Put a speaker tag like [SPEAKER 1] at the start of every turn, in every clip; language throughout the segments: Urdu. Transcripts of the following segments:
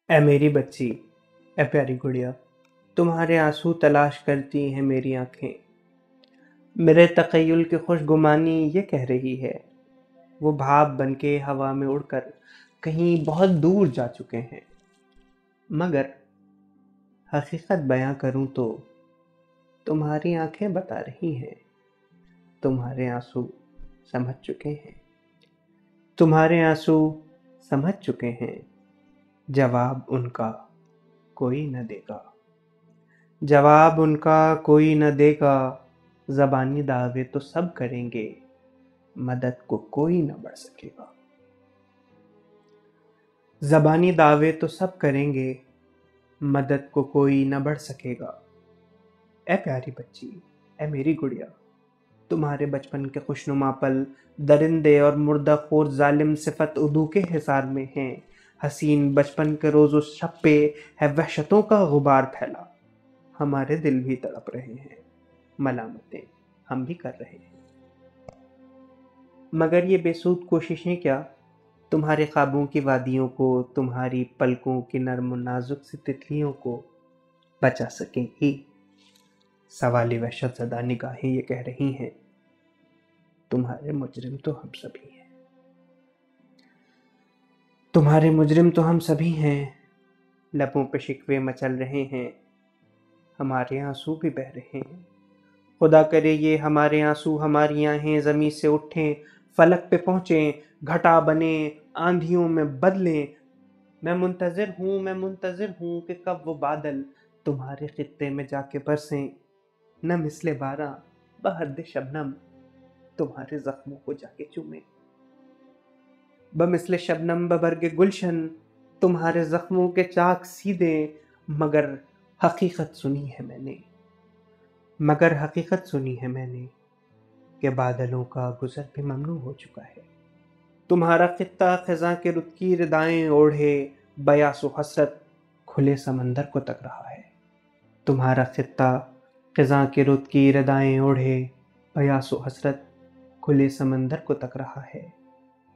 [SPEAKER 1] اے میری بچی، اے پیاری گڑیا، تمہارے آنسو تلاش کرتی ہیں میری آنکھیں۔ میرے تخیل کی خوش گمانی یہ کہہ رہی ہے، وہ بھاپ بن کے ہوا میں اڑ کر کہیں بہت دور جا چکے ہیں۔ مگر حقیقت بیاں کروں تو تمہاری آنکھیں بتا رہی ہیں، تمہارے آنسو سمجھ چکے ہیں، تمہارے آنسو سمجھ چکے ہیں۔ جواب ان کا کوئی نہ دے گا، جواب ان کا کوئی نہ دے گا۔ زبانی دعوے تو سب کریں گے، مدد کو کوئی نہ بڑھ سکے گا۔ زبانی دعوے تو سب کریں گے، مدد کو کوئی نہ بڑھ سکے گا۔ اے پیاری بچی، اے میری گڑیا، تمہارے بچپن کے خوشنما پل درندے اور مردہ خور ظالم صفت عدو کے حصار میں ہیں۔ حسین بچپن کے روز و شب پہ ہے وحشتوں کا غبار پھیلا۔ ہمارے دل بھی تڑپ رہے ہیں، ملامتیں ہم بھی کر رہے ہیں۔ مگر یہ بے سود کوششیں کیا تمہارے خوابوں کی وادیوں کو، تمہاری پلکوں کی نرم و نازک سی تتلیوں کو بچا سکیں گی؟ سوالی وحشت زدہ نگاہیں یہ کہہ رہی ہیں، تمہارے مجرم تو ہم سبھی ہیں، تمہارے مجرم تو ہم سبھی ہیں۔ لبوں پہ شکوے مچل رہے ہیں، ہمارے آنسو بھی بہہ رہے ہیں۔ خدا کرے یہ ہمارے آنسو ہماری آہیں زمیں سے اٹھیں، فلک پہ پہنچیں، گھٹا بنیں، آندھیوں میں بدلیں۔ میں منتظر ہوں کہ کب وہ بادل تمہارے خطے میں جا کے برسیں، نہ مثل باراں بہرد شبنم تمہارے زخموں کو جا کے چومیں۔ بمثل شبنم ببرگ گلشن تمہارے زخموں کے چاک سی دیں۔ مگر حقیقت سنی ہے میں نے کہ بادلوں کا گزر بھی ممنوع ہو چکا ہے۔ تمہارا خطہ خزاں کے رت کی ردائیں اوڑھے بیاس و حسرت کھلے سمندر کو تک رہا ہے۔ تمہارا خطہ خزاں کے رت کی ردائیں اوڑھے بیاس و حسرت کھلے سمندر کو تک رہا ہے۔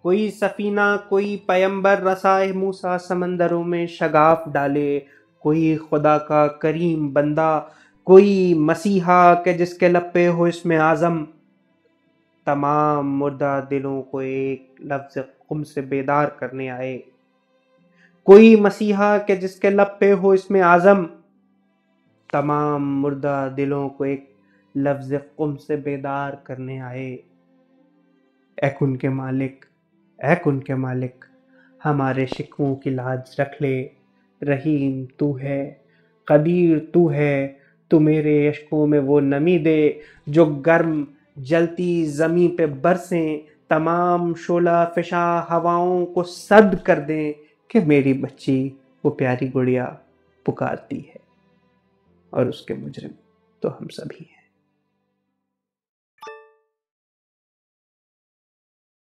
[SPEAKER 1] کوئی سفینہ، کوئی پیمبر رسائے موسیٰ سمندروں میں شگاف ڈالے، کوئی خدا کا کریم بندہ، کوئی مسیحا کہ جس کے لب پہ ہو اسم اعظم، تمام مردہ دلوں کو ایک لفظ قم سے بیدار کرنے آئے۔ کوئی مسیحا کہ جس کے لب پہ ہو اسم اعظم، تمام مردہ دلوں کو ایک لفظ قم سے بیدار کرنے آئے۔ اے کن کے مالک، اے کن کے مالک، ہمارے شکووں کی لاج رکھ لے۔ رحیم تو ہے، قدیر تو ہے، تو میرے اشکوں میں وہ نمی دے جو گرم جلتی زمیں پہ برسیں، تمام شعلہ فشاں ہواؤں کو سرد کر دیں کہ میری بچی وہ پیاری گڑیا پکارتی ہے، اور اس کے مجرم تو ہم سبھی ہیں۔